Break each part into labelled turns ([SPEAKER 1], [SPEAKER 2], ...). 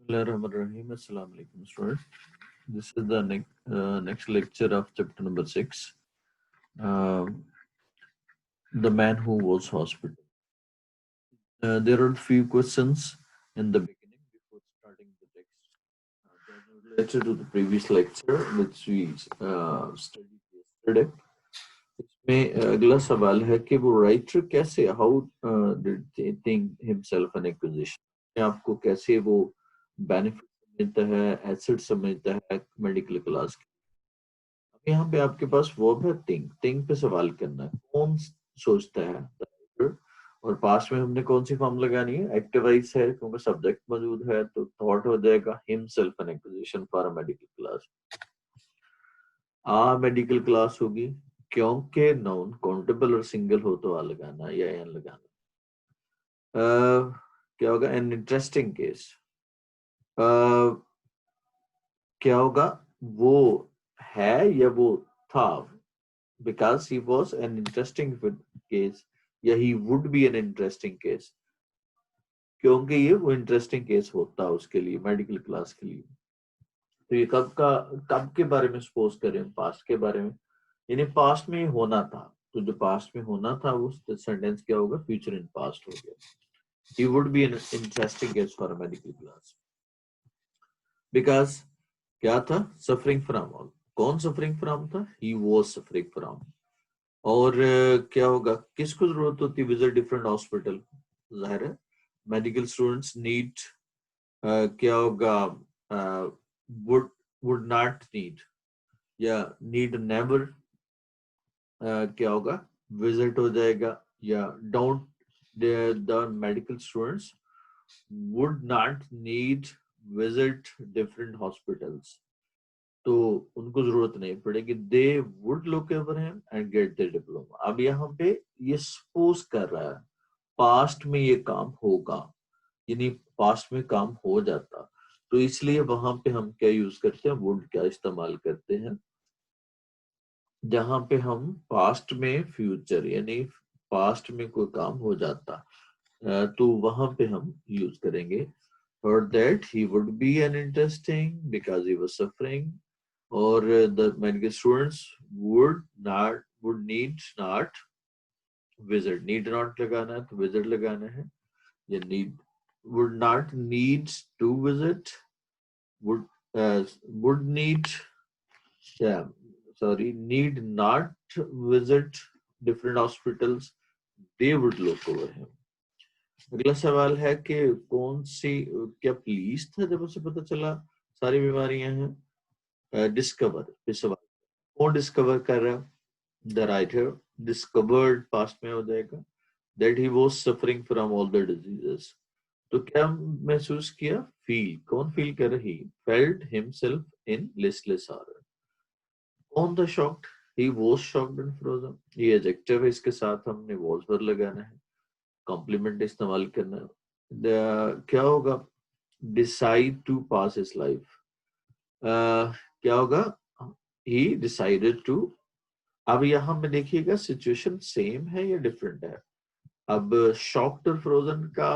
[SPEAKER 1] Bismillahirrahmanirrahim. Assalamu alaikum, students. This is the next lecture of chapter number 6, um, The Man Who Was Hospital. There are a few questions in the beginning before starting the text. They are related to the previous lecture which we studied yesterday. इसमें अगला सवाल है कि वो writer कैसे how did think himself N acquisition आपको कैसे वो बेनिफिट समझता है एसेट समझता है मेडिकल क्लास के। अब यहाँ पे आपके पास वर्ब है थिंक पे सवाल करना है कौन सोचता है राइटर और पास्ट में हमने कौन सी फॉर्म लगानी है एक्टिवाइज है क्योंकि सब्जेक्ट मौजूद है तो थॉट हो जाएगा himself N acquisition for a medical class. Medical class होगी क्योंकि नाउन काउंटेबल और सिंगल हो तो आ लगाना या एन लगाना। क्या होगा एन इंटरेस्टिंग केस। क्या होगा वो है या वो था because he was an interesting case या he would be an interesting case क्योंकि ये वो इंटरेस्टिंग केस होता है उसके लिए मेडिकल क्लास के लिए। तो ये कब के बारे में सपोज करें पास्ट के बारे में यानी पास्ट में होना था तो जो पास्ट में होना था वो सेंटेंस क्या होगा फ्यूचर इन पास्ट हो गया। He would be an interesting case for a medical class because क्या था suffering from all कौन suffering from था he was suffering from और क्या होगा किसको जरूरत होती विजिट डिफरेंट हॉस्पिटल जाहिर है मेडिकल स्टूडेंट्स नीड क्या होगा would would not need या need never क्या होगा विजिट हो जाएगा या don't the medical students would not need visit different hospitals तो उनको जरूरत नहीं पड़ेगी they would look over him and get their diploma। अब यहाँ पे ये सपोज कर रहा है पास्ट में ये काम होगा यानी पास्ट में काम हो जाता तो इसलिए वहां पे हम क्या यूज करते हैं would क्या इस्तेमाल करते हैं जहां पे हम पास्ट में फ्यूचर यानी पास्ट में कोई काम हो जाता तो वहां पे हम यूज करेंगे और that he would be an interesting because he was suffering or the medical students would need not visit need not लगाना है तो visit लगाना है या need would not need to visit would need yeah sorry need not visit different hospitals they would look over him। अगला सवाल है कि कौन सी क्या पुलिस था जब उसे पता चला सारी बीमारियां हैं डिस्कवर पे सवाल कौन डिस्कवर कर रहा है द राइटर डिस्कवर्ड पास्ट में हो जाएगा that he was suffering from all the diseases तो क्या महसूस किया फील कौन फील कर रही felt himself in listless horror कौन था shocked he was shocked and frozen ये एडजेक्टिव है इसके साथ हमने वाज पर लगाना है कॉम्प्लीमेंट इस्तेमाल करना क्या होगा decide to pass his life क्या होगा ही डिसाइडेड टू अब यहाँ पे देखिएगा सिचुएशन सेम है या डिफरेंट है। अब शॉक्ड और फ्रोजन का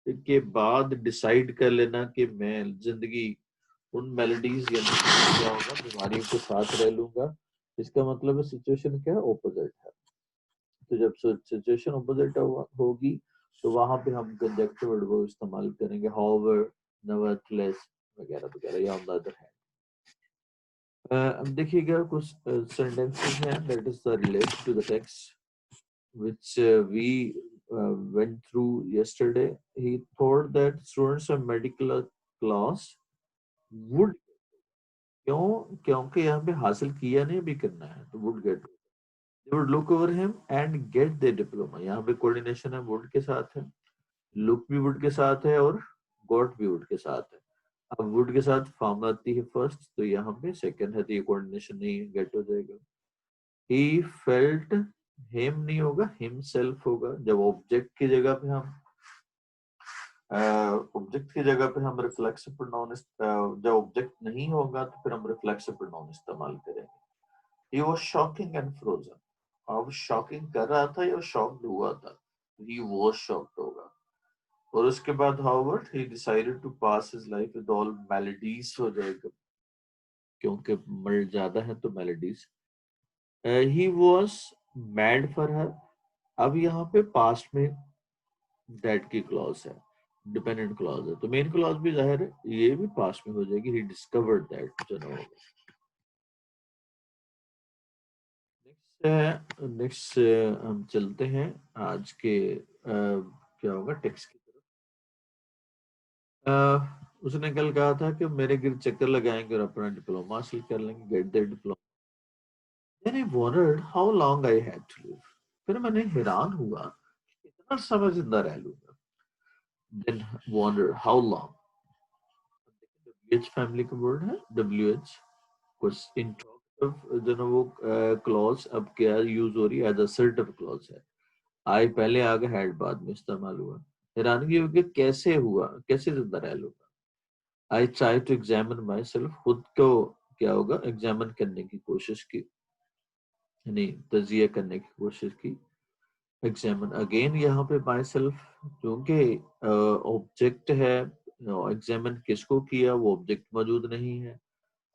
[SPEAKER 1] के बाद डिसाइड कर लेना कि मैं जिंदगी उन मेलोडीज या क्या होगा बीमारियों के साथ रह लूंगा इसका मतलब है सिचुएशन क्या है ऑपोजिट है तो जब सिचुएशन ऑपोजिट होगी तो वहां पे हम कंजक्टिव वर्ड को इस्तेमाल करेंगे however nevertheless वगैरह वगैरह या on the other hand। अब देखिएगा कुछ sentences हैं that is related to the text which we went through yesterday। He thought that students of medical class would क्योंकि यहाँ पे हासिल किया नहीं भी करना है तो would get they would look over him and get their diploma। यहाँ पे कोऑर्डिनेशन है would के साथ है look भी would के साथ है और got भी would के साथ है। अब would के साथ फॉर्म आती है फर्स्ट तो यहाँ पे सेकंड है तो ये कोऑर्डिनेशन नहीं है गेट हो जाएगा। he felt him नहीं होगा himself होगा जब ऑब्जेक्ट की जगह पे हम ऑब्जेक्ट की जगह पे हम रिफ्लेक्सिव प्रोनाउन जब ऑब्जेक्ट नहीं होगा तो फिर हम रिफ्लेक्सिव प्रोनाउन इस्तेमाल करेंगे। he was shocking and frozen अब शॉकिंग कर रहा था या शॉक्ड हुआ था he was shocked होगा और उसके बाद हावर्ड ही decided to pass his life with all melodies हो जाएगा, क्योंकि मर्ड ज्यादा है तो melodies. He was mad for her. अब यहाँ पे पास्ट में दैट की क्लॉज है, डिपेंडेंट क्लॉज है, तो मेन क्लॉज भी जाहिर है ये भी पास्ट में हो जाएगी। ही डिस्कवर्ड दैट जो ना होगा। नेक्स्ट हम चलते हैं आज के क्या होगा टेक्स्ट की तरफ। उसने कल कहा था कि मेरे गिर चक्कर लगाएंगे और अपना डिप्लोमा हासिल कर लेंगे, get their diploma. Then I wondered how long I had to live. फिर मैंने हैरान हुआ कितना समय जिंदा रह लूंगा। Then wondered how long. WH family का वर्ड है, WH कुछ इंट्रोगेटिव जो ना वो क्लॉज अब क्या यूज हो रही है, एज असर्टिव क्लॉज है। आई पहले आ गया, हैड बाद में इस्तेमाल हुआ। हैरानगी होगी कैसे हुआ, कैसे जिंदा रह लूंगा। I try to examine myself, खुद को क्या होगा एग्जामिन करने की कोशिश की, यानी तजिया करने की कोशिश की। एग्जामिन अगेन यहाँ पे माई सेल्फ, क्योंकि ऑब्जेक्ट है, एग्जामिन किसको किया वो ऑब्जेक्ट मौजूद नहीं है,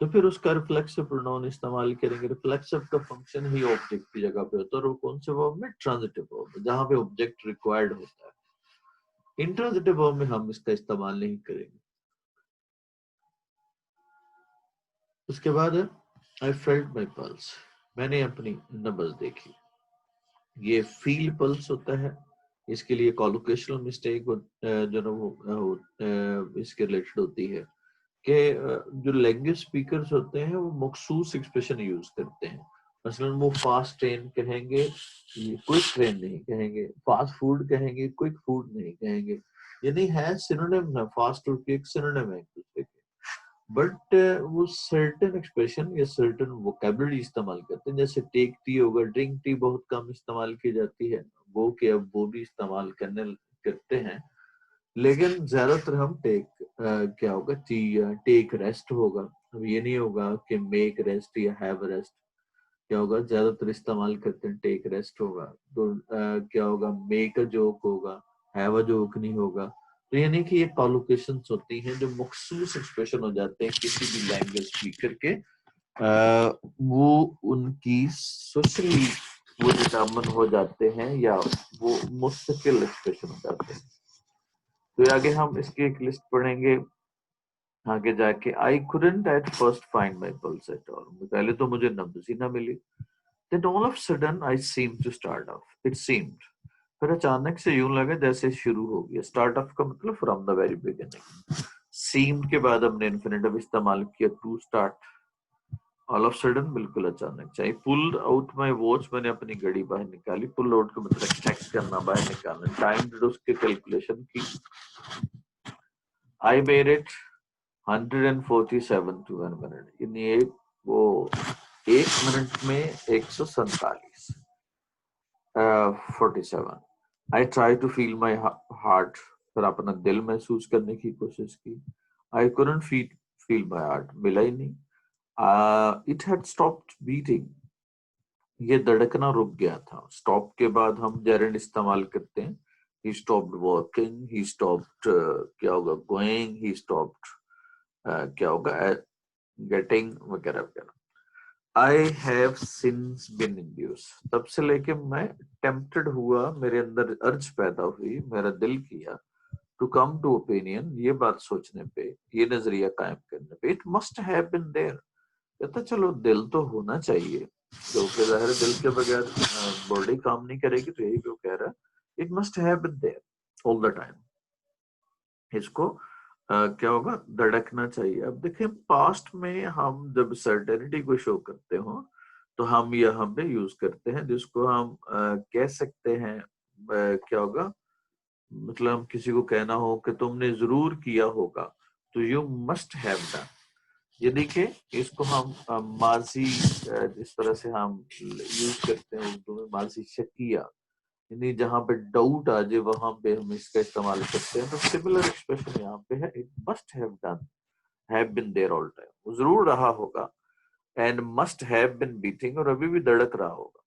[SPEAKER 1] तो फिर उसका रिफ्लेक्सिव प्रोनाउन इस्तेमाल करेंगे। रिफ्लेक्सिव का फंक्शन ही ऑब्जेक्ट की जगह पे होता है, और वो कौन से वर्ब में, ट्रांजिटिव वर्ब में, जहां पे ऑब्जेक्ट रिक्वायर्ड होता है। इंट्रांजिटिव वर्ब में हम इसका इस्तेमाल नहीं करेंगे। उसके बाद आई फेल्ट माई पल्स, मैंने अपनी नब्ज देखी। ये फील पल्स होता है, इसके लिए कॉलोकेशनल मिस्टेक जो ना वो इसके रिलेटेड होती है कि जो लैंग्वेज स्पीकर्स होते हैं वो मखसूस एक्सप्रेशन यूज करते हैं। मसलन वो फास्ट ट्रेन कहेंगे, क्विक ट्रेन नहीं कहेंगे, फास्ट फूड कहेंगे, क्विक फूड नहीं कहेंगे, यानी है सिनोनिम है, फास्ट और क्विक सिनोनिम है एक दूसरे के। बट वो सर्टेन एक्सप्रेशन या सर्टेन वोकेबलरी इस्तेमाल करते हैं, जैसे टेक टी होगा, ड्रिंक टी बहुत कम इस्तेमाल की जाती है, वो के अब वो भी इस्तेमाल करते हैं, लेकिन ज्यादातर हम टेक क्या होगा टी या टेक रेस्ट होगा। अब ये नहीं होगा कि मेक रेस्ट या हैव रेस्ट, क्या होगा ज्यादातर इस्तेमाल करते हैं टेक रेस्ट होगा। तो क्या होगा मेक अ जोक होगा, हैव अ जोक नहीं होगा। तो यानी कि ये कॉलोकेशंस होती हैं जो मखसूस एक्सप्रेशन हो जाते हैं किसी भी लैंग्वेज स्पीकर के, वो उनकी सोशली वो डिटर्मिन हो जाते हैं या वो मुस्तकिल एक्सप्रेशन हो जाते हैं। तो आगे हम इसकी एक लिस्ट पढ़ेंगे आगे जाके। आई couldn't at first find my pulse at all, पहले तो मुझे नब्ज ही ना मिली। Then all of a sudden I seemed to start off. It seemed, फिर अचानक से यूं लगा जैसे शुरू हो गया। स्टार्ट ऑफ का मतलब from the very beginning. Seemed के बाद हमने इन्फिनेटिव इस्तेमाल किया to start. All of sudden बिल्कुल अचानक चाहिए। पुल्ड आउट माय वॉच, मैंने अपनी घड़ी बाहर निकाली। पुल आउट का मतलब चेक करना, बाहर निकालना। टाइम उसके कैलकुलेशन की। I made it 147 to 1 minute, यानी वो 1 मिनट में 147। 47। I try to feel my heart, फिर अपना दिल महसूस करने की कोशिश की। आई couldn't फील माई हार्ट, मिला ही नहीं। इट हैड स्टॉप्ड बीटिंग, ये धड़कना रुक गया था। स्टॉप के बाद हम जेरेंड इस्तेमाल करते हैं। he stopped working, he stopped क्या होगा गोइंग, he stopped क्या होगा गेटिंग वगैरह वगैरह। I have since been induced, तब से लेके मैं टेम्प्टेड हुआ, मेरे अंदर अर्ज पैदा हुई, मेरा दिल किया टू कम टू ओपिनियन, ये बात सोचने पे, ये नजरिया कायम करने पे। It must have been there, कहता चलो दिल तो होना चाहिए, क्योंकि जाहिर है दिल के बगैर बॉडी काम नहीं करेगी, तो यही वो कह रहा है। It must have been there all the time, इसको क्या होगा धड़कना चाहिए। अब देखें पास्ट में हम जब सर्टेनिटी को शो करते हो तो हम यहाँ पे यूज करते हैं जिसको हम कह सकते हैं क्या होगा, मतलब हम किसी को कहना हो कि तुमने जरूर किया होगा, तो यू मस्ट हैव डन। ये देखिए इसको हम माजी जिस तरह से हम यूज करते हैं उर्दू में, माजी शकिया, यानी जहां पे डाउट आ जाए वहां पे हम इसका इस्तेमाल करते हैं। तो सिमिलर एक्सप्रेशन यहाँ पे है, it must have done, have been there all time, वो जरूर रहा होगा। And must have been beating, और अभी भी धड़क रहा होगा।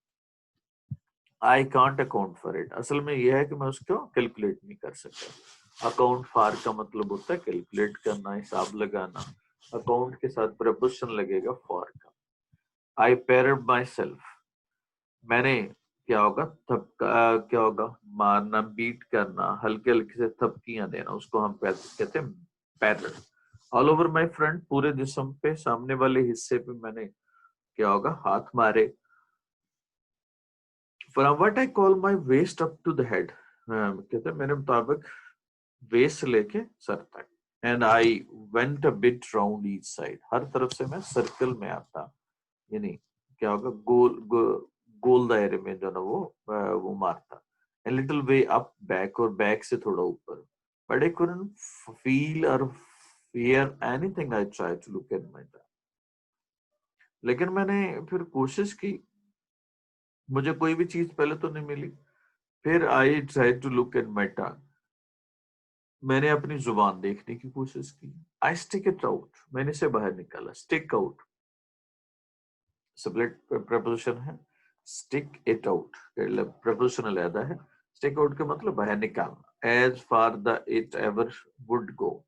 [SPEAKER 1] I can't account for it, असल में यह है कि मैं उसको कैलकुलेट नहीं कर सकता। अकाउंट फॉर का मतलब होता है कैलकुलेट करना, हिसाब लगाना। अकाउंट के साथ प्रपोजिशन लगेगा फॉर का। आई पैरड माई सेल्फ, मैंने क्या होगा क्या होगा, मारना, बीट करना, हल्के हल्के से थपकियां देना, उसको हम कहते हैं पैरड। ऑल ओवर माई फ्रंट, पूरे जिस्म पे, सामने वाले हिस्से पे मैंने क्या होगा, हाथ मारे। From what I call my waist up to the head, कहते हैं मेरे मुताबिक वेस्ट से लेके सर तक। And I went a bit round each side, हर तरफ से मैं सर्कल में आता, यानी क्या होगा, गोल दायरे में जो ना वो मारता। A little way up back, और बैक से थोड़ा ऊपर। But I couldn't feel or hear anything. I tried to look at my dad. लेकिन मैंने फिर कोशिश की, मुझे कोई भी चीज पहले तो नहीं मिली। फिर I try to look at my tongue, मैंने अपनी जुबान देखने की कोशिश की। आई स्टिक इट आउट, मैंने इसे बाहर निकाला। स्टिक आउट सबलेट प्रपोजिशन है, स्टिक इट आउट प्रपोजिशन अलग है। स्टिक आउट का मतलब बाहर निकालना। As far the it ever would go,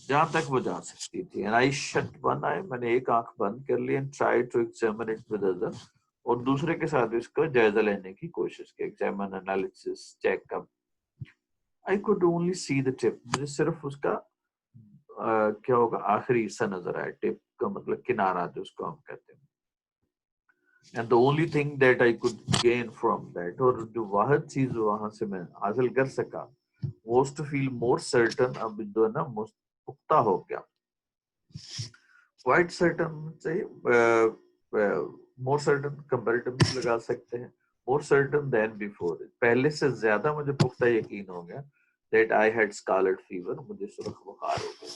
[SPEAKER 1] जहां तक वो जा सकती थी। And I shut one eye, मैंने एक आंख बंद कर ली। And try to examine it with other, और दूसरे के साथ इसका जायजा लेने की कोशिश की। Examine, analysis, checkup. I could only see the tip, मुझे सिर्फ उसका क्या होगा, आखिरी हिस्सा नजर आया। टिप का मतलब किनारा, जो उसको हम कहते हैं। And the only thing that I could gain from that, और जो वाहिद चीज वहां से मैं हासिल कर सका, was to feel more certain, अब जो है ना पुख्ता हो गया। क्वाइट सर्टन चाहिए, मोर सर्टन कंपैरेटिव लगा सकते हैं। मोर सर्टन देन बिफोर, पहले से ज्यादा मुझे पुख्ता यकीन हो गया। That I had scarlet fever, मुझे सुर्ख बुखार हो गया,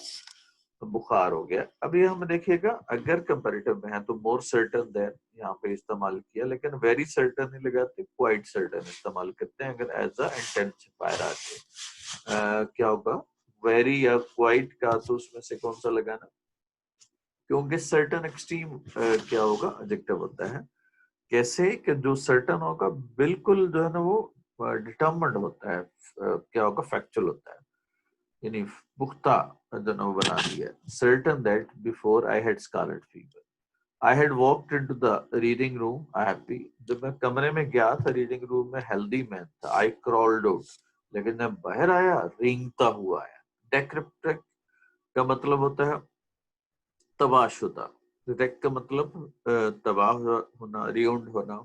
[SPEAKER 1] तो बुखार हो गया। अभी हम देखिएगा, अगर कंपैरेटिव में है तो मोर सर्टन देन यहाँ पे इस्तेमाल किया, लेकिन वेरी सर्टन नहीं लगाते, क्वाइट सर्टन इस्तेमाल करते हैं अगर एज अ इंटेंसिफायर आके। क्या होगा, वेरी या क्वाइट का, तो उसमें से कौन सा लगाना, क्योंकि सर्टन एक्सट्रीम क्या होगा, एडजेक्टिव होता है। कैसे कि जो सर्टन होगा बिल्कुल जो है ना वो डिटर्मिन्ड होता है, क्या होगा, फैक्चुअल होता है, यानी पुख्ता जो ना वो बना दिया। Certain that before I had scarlet fever, I had walked into the reading room happy, जब मैं कमरे में गया था रीडिंग रूम में, हेल्दी मैन था। आई क्रॉल्ड आउट, लेकिन जब बाहर आया रेंगता हुआ आया। डेक्रिप्टिक का मतलब होता है तबाहशुदा, रिटेक्ट का मतलब तबाह होना, रिउंड होना।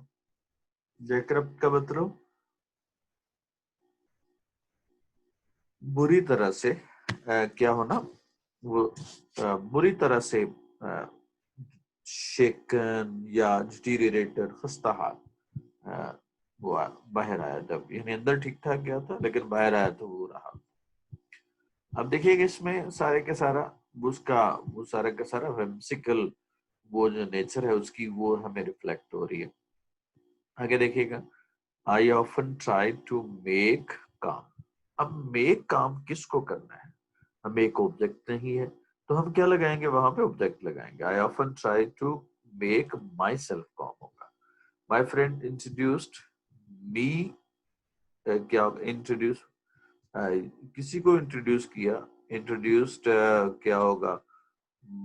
[SPEAKER 1] जयक्रप्ट का मतलब बुरी तरह से क्या होना, वो बुरी तरह से शेकन या डिटीरिएटेड, खस्ता हाल। वो बाहर आया जब, यानी अंदर ठीक ठाक गया था लेकिन बाहर आया तो वो रहा। अब देखिएगा इसमें सारे का सारा उसका, वो सारा का सारा whimsical वो जो नेचर है उसकी, वो हमें रिफ्लेक्ट हो रही है। आगे देखिएगा, I often try to make calm. अब मेक काम किसको करना है, हमें एक ऑब्जेक्ट नहीं है, तो हम क्या लगाएंगे, वहां पे ऑब्जेक्ट लगाएंगे। I often try to make myself calm होगा। माई फ्रेंड इंट्रोड्यूस्ड मी, क्या इंट्रोड्यूस, किसी को इंट्रोड्यूस किया। इंट्रोड्यूस्ड क्या होगा,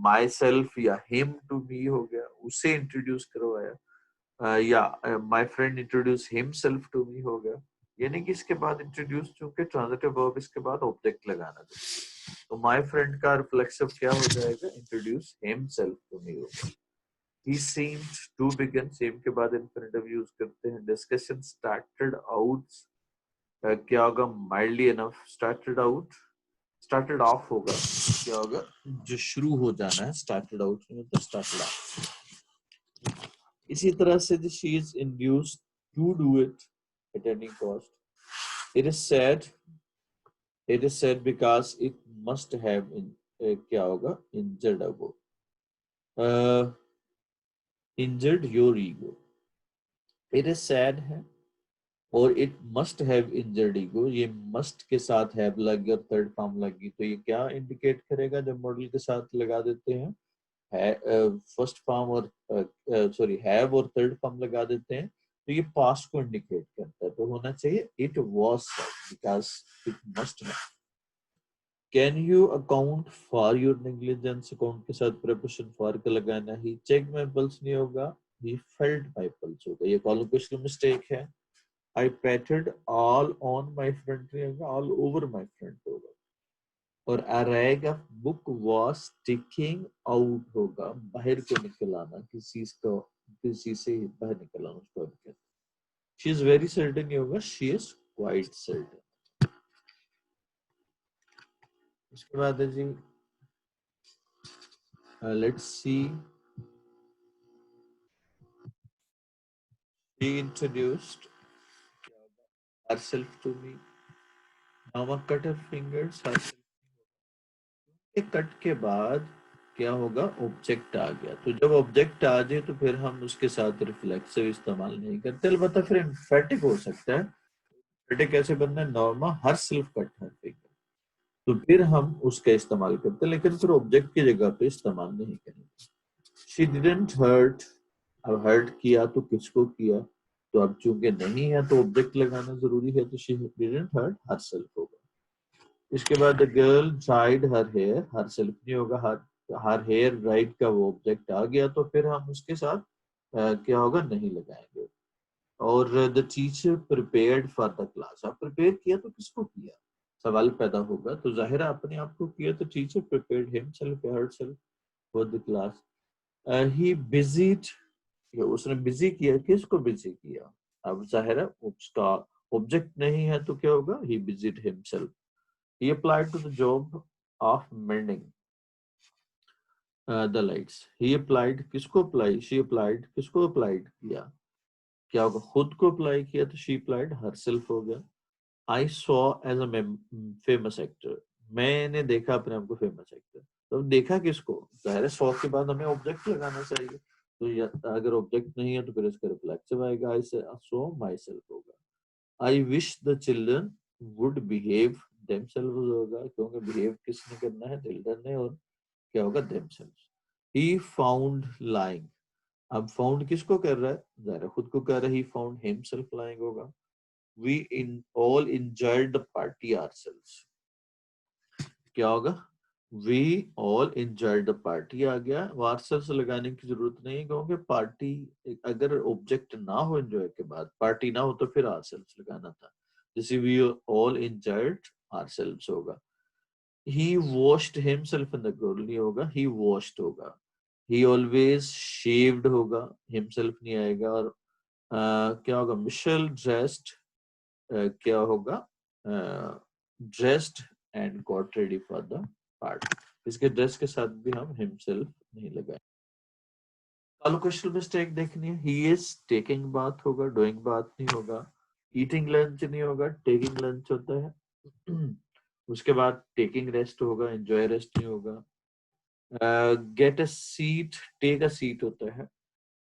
[SPEAKER 1] माई सेल्फ या हिम टू मी हो गया, उसे इंट्रोड्यूस करवाया। या my friend introduce himself to me हो गया, यानी कि इसके बाद इंट्रोड्यूस, चूंकि ट्रांजिटिव वर्ब, इसके बाद ऑब्जेक्ट लगाना है, तो माय फ्रेंड का रिफ्लेक्सिव क्या हो जाएगा, इंट्रोड्यूस हिमसेल्फ टू मी होगा। ही सीम्ड टू बिगिन, सेम के बाद इंफिनिटिव यूज करते हैं। डिस्कशन स्टार्टेड आउट, क्या होगा, mildly enough. Started out, started off होगा, क्या होगा, जो शुरू हो जाना है, स्टार्टेड आउट मतलब स्टार्टेड ऑफ। इसी तरह से she is induced to do it at any cost. It is said, it is said because it must have क्या होगा, injured ago, uh, injured your ego. It is sad है, और it must have injured ego, ये must के साथ have लगी और third form लगी, तो ये क्या इंडिकेट करेगा, जब मॉडल के साथ लगा देते हैं है, फर्स्ट फॉर्म और सॉरी हैव और थर्ड फॉर्म लगा देते हैं, तो ये पास्ट को इंडिकेट करता है। तो होना चाहिए it was because it must है। Can you account for your negligence, account के साथ प्रीपोजिशन फॉर का लगाना। ही चेक माई पल्स नहीं होगा, ही फेल्ट माई पल्स होगा। ये कॉलोकेशनल मिस्टेक है। I patted all on my front नहीं होगा, ऑल ओवर माई फ्रंट होगा। और a rag of book was sticking out होगा, बाहर को निकल आना, किसी से बाहर निकल आना उसको कहते हैं। She is very certain नहीं होगा, she is quite certain। उसके बाद है जी let's see, she introduced herself to me। Mama cut her fingers herself। Cut के बाद क्या होगा, ऑब्जेक्ट आ गया। तो जब ऑब्जेक्ट आ जाए तो फिर हम उसके साथ रिफ्लेक्सिव इस्तेमाल नहीं करते, अलबत्ता फिर एम्फेटिक हो सकता है। एम्फेटिक कैसे बनना है, नॉर्मा हर सेल्फ कट हर फिंगर, तो फिर हम उसका इस्तेमाल करते हैं, लेकिन फिर ऑब्जेक्ट की जगह पे इस्तेमाल नहीं करेंगे। शी डिडंट हर्ट, अब हर्ट किया तो किसको किया, तो अब चूंकि नहीं है तो ऑब्जेक्ट लगाना जरूरी है, तो शी डिडंट हर्ट हरसेल्फ होगा। इसके बाद the girl dried her hair, herself नहीं होगा, हर हेयर ड्राइड का वो ऑब्जेक्ट आ गया, तो फिर हम उसके साथ क्या होगा, नहीं लगाएंगे। और the teacher prepared for the class, आप प्रिपेयर किया तो किसको किया, सवाल पैदा होगा, तो जाहिर है अपने आप को किया, तो टीचर प्रिपेयर्ड हिमसेल्फ या हरसेल्फ फॉर द क्लास। ही बिजीड, उसने बिजी किया, किसको बिजी किया, अब जाहिर है उसका ऑब्जेक्ट नहीं है, तो क्या होगा, ही बिजीड himself. He applied to the job of mending the lights। He applied, किसको apply, she applied, किसको applied किया, क्या होगा, खुद को apply किया, तो she applied herself हो गया। I saw as a famous actor, मैंने देखा अपने आप को फेमस एक्टर। तो देखा किसको, जाहिर है सॉ के बाद हमें ऑब्जेक्ट लगाना चाहिए, तो अगर ऑब्जेक्ट नहीं है तो फिर इसका रिफ्लेक्सिव आएगा, आई सॉ माई सेल्फ होगा। I wish the children would behave themselves होगा, क्योंकि बिहेव किसने करना है, चिल्ड्रन ने, और क्या होगा, देमसेल्व्स। ही फाउंड लाइंग, अब फाउंड किसको कर रहा है, जाहिर खुद को कर रहा है, ही फाउंड हिमसेल्फ लाइंग होगा। We in all enjoyed the party ourselves, क्या होगा, we all enjoyed the party आ गया, आवरसेल्व्स लगाने की जरूरत नहीं है, क्योंकि पार्टी अगर ऑब्जेक्ट ना हो एंजॉय के बाद, पार्टी ना हो, तो फिर आवरसेल्व्स लगाना था, जैसे वी ऑल एंजॉयड आवरसेल्व्स होगा। He washed himself in the girl नहीं होगा, ही वॉश्ड होगा। ही ऑलवेज शेव्ड होगा, हिमसेल्फ नहीं आएगा। और क्या होगा, मिशेल ड्रेस्ड, क्या होगा, dressed and got ready for the party, इसके ड्रेस के साथ भी हम हिमसेल्फ नहीं लगाए। कॉलोकेशनल मिस्टेक देखनी है, ही इज टेकिंग बाथ होगा, डूइंग बाथ नहीं होगा। ईटिंग लंच नहीं होगा, टेकिंग लंच होता है। उसके बाद टेकिंग रेस्ट होगा, एंजॉय रेस्ट नहीं होगा। Get a seat, take a seat होता है।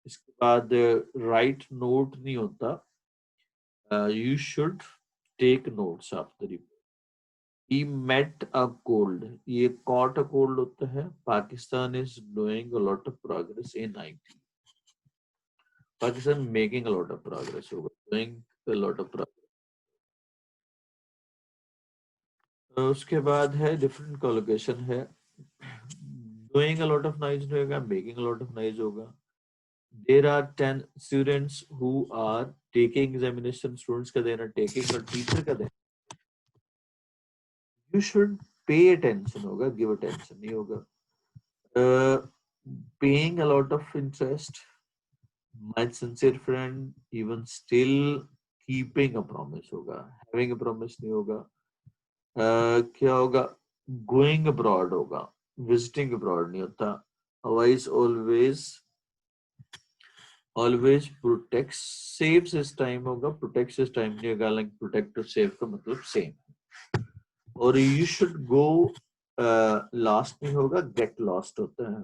[SPEAKER 1] इसके बाद राइट नोट नहीं होता, you should take notes of the report. He met a cold, ये caught a cold होता है। Pakistan is doing a lot of progress in IT, Pakistan making a lot of progress होगा, doing a lot of progress। उसके बाद है different colocation है, doing a lot of noise नहीं होगा, making a lot of noise होगा। There are 10 students who are taking examination, students का देना taking और teacher का देना। You should pay attention होगा, give attention नहीं होगा। Paying a lot of interest, my sincere friend, even still keeping a promise होगा, having a promise नहीं होगा। क्या होगा, going abroad होगा, visiting abroad नहीं होता। Otherwise always protects, saves his time होगा, protects his time नहीं होगा, like protect और save का मतलब same। और you should go last नहीं होगा, get lost होता है।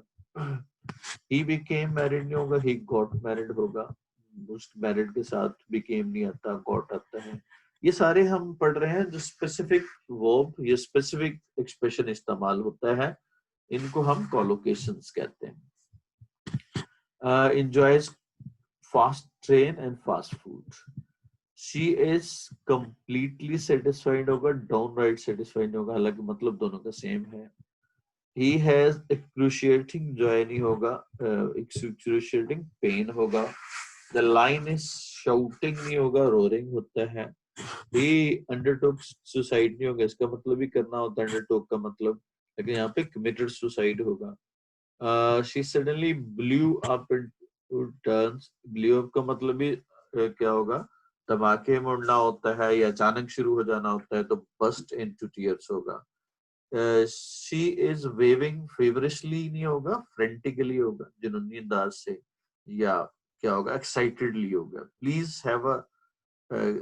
[SPEAKER 1] he became married नहीं होगा, he got married होगा, उस married के साथ became नहीं आता, got आता है। ये सारे हम पढ़ रहे हैं जो स्पेसिफिक वर्ब या स्पेसिफिक एक्सप्रेशन इस्तेमाल होता है, इनको हम कॉलोकेशंस कहते हैं। enjoys fast train and fast food, she is completely satisfied होगा, डाउन राइट सेटिस्फाइड होगा, हालांकि मतलब दोनों का सेम है। ही हैज एक्सक्रूशिएटिंग जॉय नहीं होगा, एक्सक्रूशिएटिंग पेन होगा। द लाइन इज शाउटिंग नहीं होगा, रोरिंग होता है। ही अंडरटोक सुसाइड नहीं होगा, इसका मतलब ही करना होता है अंडरटोक का मतलब, लेकिन यहाँ पे कमिटेड सुसाइड होगा। She suddenly blew up into turns, blew up का मतलब ही क्या होगा, धमाके में उड़ना होता है या अचानक शुरू हो जाना होता है, तो बस्ट इनटू टीयर्स होगा। शी इज वेविंग फेवरिशली नहीं होगा, फ्रेंटिकली होगा, जुनूनी अंदाज से, या क्या होगा, एक्साइटेडली होगा। Please have a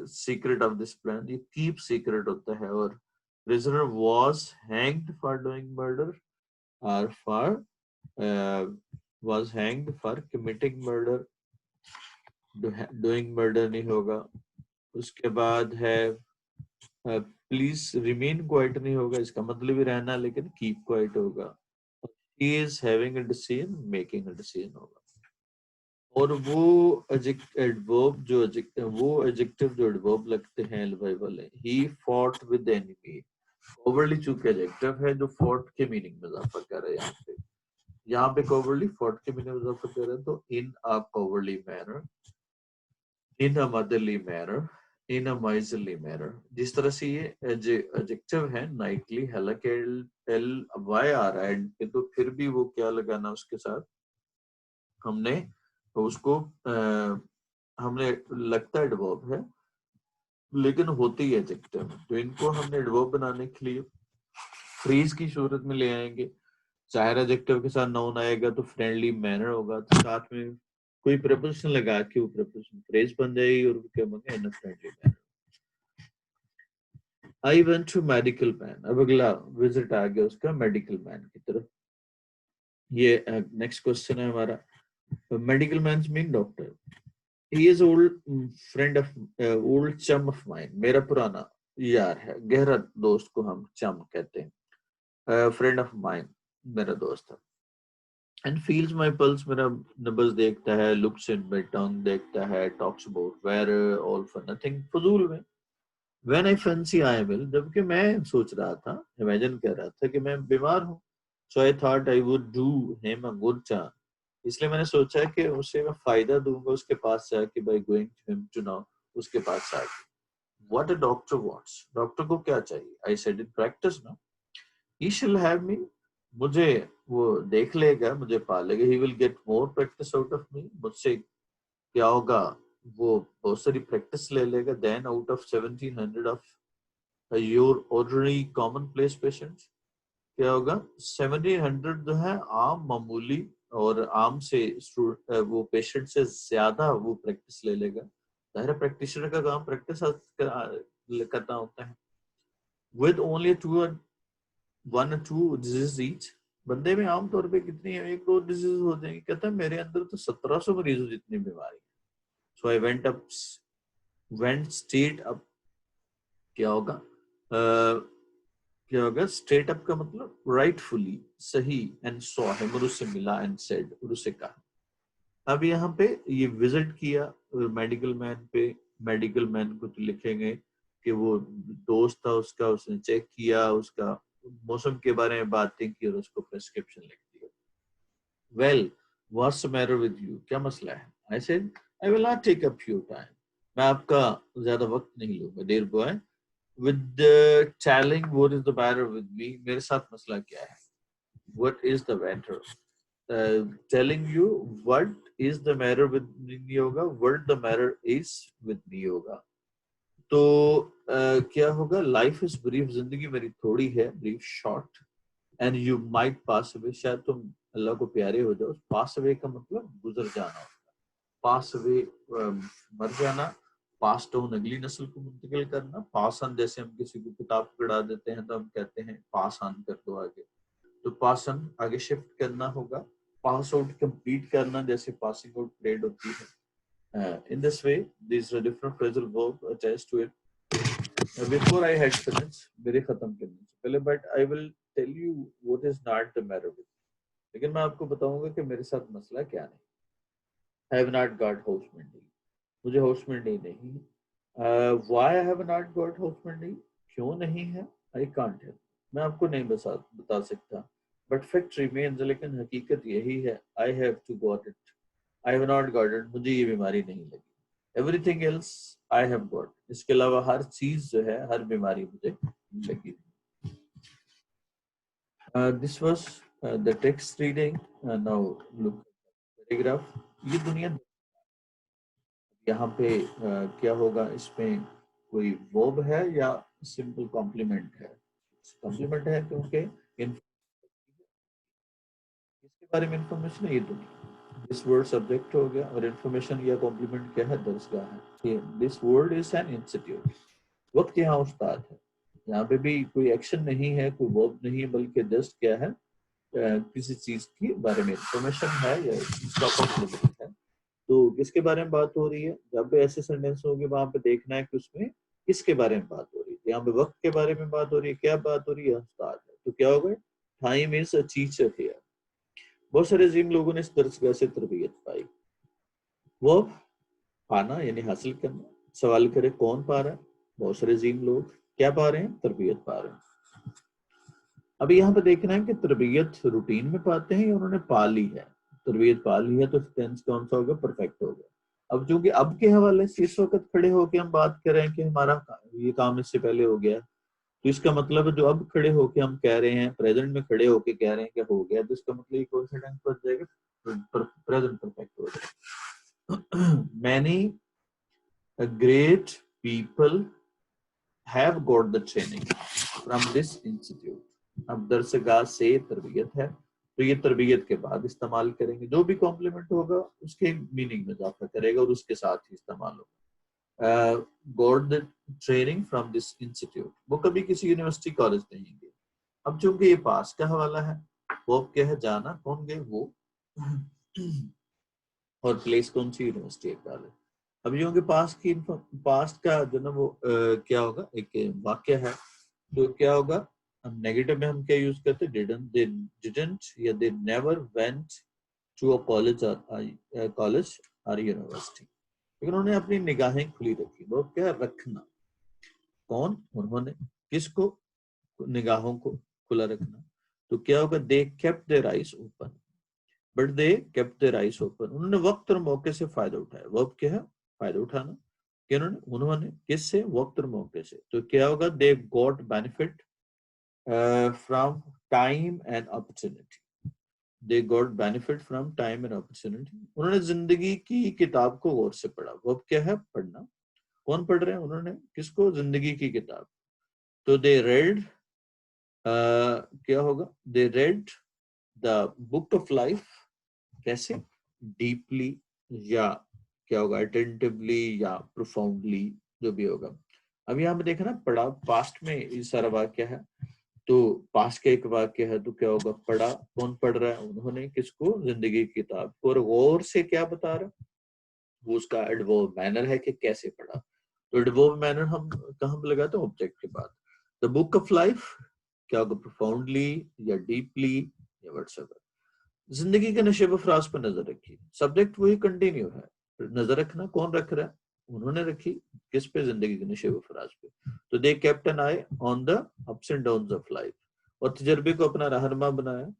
[SPEAKER 1] secret of this plan, ये कीप सीक्रेट होता है। और prisoner was hanged for doing murder or for was hanged for committing murder, doing murder नहीं होगा। उसके बाद है प्लीज रिमेन क्वाइट नहीं होगा, इसका मतलब ही रहना, लेकिन कीप क्वाइट होगा। he is having a decision, making a decision होगा। और वो एडवर्ब जो वो एडजेक्टिव जो एडवर्ब लगते हैं एलवाई वाले, he fought with the enemy, overly चूंकि एडजेक्टिव है जो फॉर्ट के मीनिंग में इजाफा कर रहा है। यहाँ पे कोवर्डली फॉर्ट के मीनिंग में इजाफा कर रहा है, तो इन अ कोवर्डली मैनर, इन अ मदरली मैनर, इन अ माइजरली मैनर। जिस तरह से ये एडजेक्टिव है नाइटली, हालांकि एल वाई आ रहा है, तो फिर भी वो क्या लगाना उसके साथ, हमने उसको हमने लगता है एडवर्ब है, लेकिन होती है एडजेक्टिव। तो इनको हमने एडवर्ब बनाने के लिए फ्रेज की सूरत में ले आएंगे। चाहे एडजेक्टिव के साथ नाउन आएगा तो फ्रेंडली मैनर होगा, तो साथ में कोई प्रपोजिशन लगा के वो प्रपोजिशन फ्रेज बन जाएगी, और क्या बन गया, in friendly manner. I went to medical man, अब अगला विजिट आ गया उसका मेडिकल मैन की तरफ। ये नेक्स्ट क्वेश्चन है हमारा, medical man mean doctor. He is old friend of, old चम ऑफ माइन, मेरा पुराना यार है, गहरा दोस्त को हम चम कहते हैं। फ्रेंड ऑफ माइन, मेरा दोस्त है। एंड फील्स माई पल्स, मेरा नब्ज देखता है। लुक्स इन माई टंग, देखता है। Talks about where, all for nothing, फजूल में। When I fancy I will, जबकि मैं सोच रहा था, इमेजिन कर रहा था कि मैं बीमार हूँ। So I thought I would do him a good turn, इसलिए मैंने सोचा कि उसे मैं फायदा दूंगा उसके पास जाके, by going to him to now, उसके पास जाके। What a doctor wants, doctor को क्या चाहिए। आई सेड इन प्रैक्टिस ना, he shall have me, मुझे वो देख लेगा, मुझे पालेगा। he will get more practice out of me, मुझसे क्या होगा, वो बहुत सारी प्रैक्टिस ले लेगा। then out of 1700 of your ordinary commonplace patients, क्या होगा, 1700 जो है आम मामूली और आम से वो पेशेंट से ज्यादा वो प्रैक्टिस ले लेगा। जाहिर है प्रैक्टिशनर का काम प्रैक्टिस करना होता है। with only 1 or 2 disease each, बंदे में आमतौर पे कितनी है, 1-2 डिजीज हो जाएंगे। कहता है मेरे अंदर तो 1700 मरीजों जितनी बीमारी। सो आई वेंट स्ट्रेट अप, क्या होगा, क्या होगा, स्ट्रेट अप का मतलब राइटफुली, सही। एंड सॉ है, और उससे मिला। एंड सेड, और उससे कहा। अब यहाँ पे ये विजिट किया मेडिकल मैन पे, मेडिकल मैन को तो लिखेंगे कि वो दोस्त था उसका, उसने चेक किया, उसका मौसम के बारे में बातें की, और उसको प्रेस्क्रिप्शन लिख दिया। Well, what's the matter with you, क्या मसला है। I said I will not take up your time, मैं आपका ज्यादा वक्त नहीं लूंगा, dear boy. With telling what is the matter with me, मेरे साथ मसला क्या है। What is the matter, telling you what is the matter with me होगा, what the matter is with me होगा। तो क्या होगा, लाइफ इज ब्रीफ, जिंदगी मेरी थोड़ी है, brief short. And you might pass away, शायद तुम अल्लाह को प्यारे हो जाओ। पास अवे का मतलब गुजर जाना होता है। पास अवे मर जाना। पास ऑन अगली नस्ल को मुंतकिल करना। पास ऑन, जैसे हम किसी को किताब पढ़ा देते हैं तो हम कहते हैं पास ऑन कर दो आगे, तो पास ऑन आगे शिफ्ट करना होगा। पास आउट कंप्लीट करना, जैसे पासिंग आउट परेड होती है। In this way, these are different phrasal verb attached to it. Before I had finished, मेरे खत्म करने से पहले, but I will tell you what is not the matter with me. लेकिन मैं आपको बताऊंगा कि मेरे साथ मसला क्या नहीं। I have not got house mending, मुझे हाउस मेंडी नहीं। Why I have not got husband? क्यों नहीं है? I can't help. मैं आपको नहीं बता सकता. But fact remains, लेकिन हकीकत यही है. I have to got it. I have not got it. मुझे ये बीमारी नहीं लगी. Everything else I have got. इसके अलावा हर चीज जो है, हर बीमारी मुझे लगी. This was the text reading. Now look paragraph. ये दुनिया यहाँ पे क्या होगा, इसमें कोई वर्ब है या सिंपल कॉम्प्लीमेंट है? कॉम्प्लीमेंट है क्योंकि इसके बारे में इंफॉर्मेशन है ये दुनिया. दिस वर्ड सब्जेक्ट हो गया और इंफॉर्मेशन या कॉम्प्लीमेंट क्या है? दरसगाह है. This word is an institute. वक्त यहाँ उस्ताद है. यहाँ पे भी कोई एक्शन नहीं है, कोई वर्ब नहीं है, बल्कि जस्ट क्या है, किसी चीज के बारे में इंफॉर्मेशन है या इसका कॉम्प्लीमेंट है. तो किसके बारे में बात हो रही है? जब भी ऐसे सेंटेंस होंगे वहां पे देखना है कि उसमें किसके बारे में बात हो रही है. यहाँ पे वक्त के बारे में बात हो रही है. क्या बात हो रही है? उस्ताद है. तो क्या होगा? Time is a teacher here. बहुत सारे अजीम लोगों ने इस दरसगाह से तरबियत पाई. वो पाना यानी हासिल करना. सवाल करे कौन पा रहा है? बहुत सारे अजीम लोग क्या पा रहे हैं? तरबियत पा रहे हैं. अभी यहाँ पे देखना है कि तरबियत रूटीन में पाते हैं या उन्होंने पा ली है. तरबियत पा ली है तो टेंस कौन सा होगा? परफेक्ट होगा. अब चूंकि अब के हवाले से इस वक्त खड़े होके हम बात कर रहे हैं कि हमारा ये काम इससे पहले हो गया, तो इसका मतलब जो अब खड़े होके हम कह रहे हैं, प्रेजेंट में खड़े होके कह रहे हैं कि हो गया, तो इसका मतलब ये कौन सा टेंस बन जाएगा? प्रेजेंट परफेक्ट हो जाएगा. Many great people have got the training from this institute. अब दरसगाह से तरबियत है तो ये तरबियत के बाद इस्तेमाल करेंगे. जो भी कॉम्प्लीमेंट होगा उसके मीनिंग में इजाफा करेगा और उसके साथ ही इस्तेमाल होगा. Got the training from this institute. वो कभी किसी यूनिवर्सिटी कॉलेज नहीं गए. अब चूंकि ये पास का हवाला है, वो अब क्या है? जाना. कौन गए? वो. और प्लेस कौन सी? University college. अब जो उनके पास्ट का जो ना वो क्या होगा? एक वाक्य है. तो क्या होगा? हम नेगेटिव में हम क्या यूज करते हैं? डिडंट या they never went to a college और यूनिवर्सिटी. लेकिन उन्होंने अपनी निगाहें खुली रखी. वो क्या? रखना. कौन? उन्होंने. किसको? निगाहों को खुला रखना. तो क्या होगा? They kept their eyes open. But they kept their eyes open. उन्होंने वक्त और मौके से फायदा उठाया. वर्ब क्या है? फायदा उठाना. उन्होंने किससे? वक्त और मौके से. तो क्या होगा? They got benefit from time and opportunity. They got benefit from time and opportunity. उन्होंने जिंदगी की किताब को गौर से पढ़ा. वर्ब क्या है? पढ़ना. कौन पढ़ रहे हैं? उन्होंने. किसको? जिंदगी की किताब. तो दे रेड क्या होगा? They read the book of life. कैसे? डीपली या क्या होगा? अटेंटिवली या प्रोफाउंडली, जो भी होगा. अब यहाँ पे देखना पढ़ा पास्ट में ये सारा वाक्य है. तो पास्ट का एक वाक्य है तो क्या होगा? पढ़ा. कौन पढ़ रहा है? उन्होंने. किसको? जिंदगी की किताब को. और गौर से क्या बता रहा? वो उसका एडवर्ब मैनर है कि कैसे पढ़ा. तो एडवर्ब मैनर हम कहाँ पे लगाते हैं? ऑब्जेक्ट के बाद. द बुक ऑफ लाइफ क्या होगा? प्रोफाउंडली या डीपली या व्हाटसएवर. जिंदगी के नशे व फराज पर नजर रखी. सब्जेक्ट वही कंटिन्यू है. नजर रखना. कौन रख रहा है? उन्होंने रखी. किस पे? जिंदगी के नशे व फराज पे. तो they kept an eye on the ups and downs of life. और तजर्बे को अपना रहनुमा बनाया.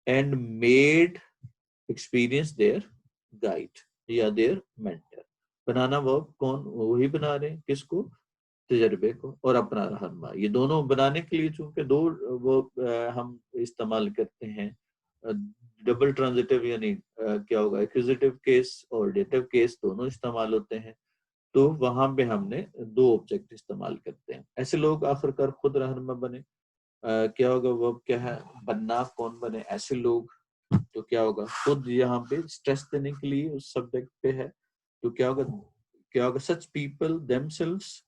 [SPEAKER 1] And made experience their guide या देयर मेंटर. बनाना वर्ब. कौन? वही बना रहे हैं. किसको? तजर्बे को और अपना रहनुमा. ये दोनों बनाने के लिए चूंकि दो वर्ब हम इस्तेमाल करते हैं. डबल ट्रांजिटिव यानी क्या होगा? एक्यूजेटिव केस और डेटिव केस दोनों इस्तेमाल होते हैं. तो वहां पे हमने दो ऑब्जेक्ट इस्तेमाल करते हैं. ऐसे लोग आखिरकार खुद रहनुमा बने. क्या होगा? वर्ब क्या है? बनना. कौन बने? ऐसे लोग. तो क्या होगा? खुद यहाँ पे स्ट्रेस देने के लिए उस सब्जेक्ट पे है. तो क्या होगा? क्या होगा? Such people themselves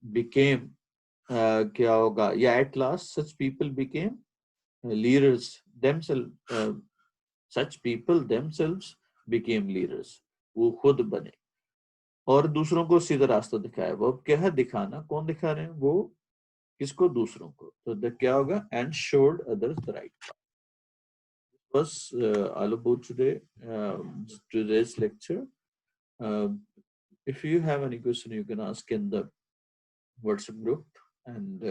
[SPEAKER 1] became. क्या होगा? या at last such people became leaders themselves. Such people themselves became leaders. वो खुद बने और दूसरों को सीधा रास्ता दिखाया. वो क्या है? दिखाना. कौन दिखा रहे हैं? वो. किसको? दूसरों को. तो क्या होगा? and showed others the right path. Was all about today's lecture. Uh, If you have any question, you can ask in the WhatsApp group, and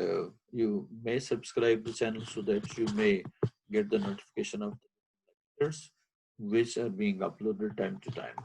[SPEAKER 1] you may subscribe the channel so that you may get the notification of the lectures which are being uploaded time to time.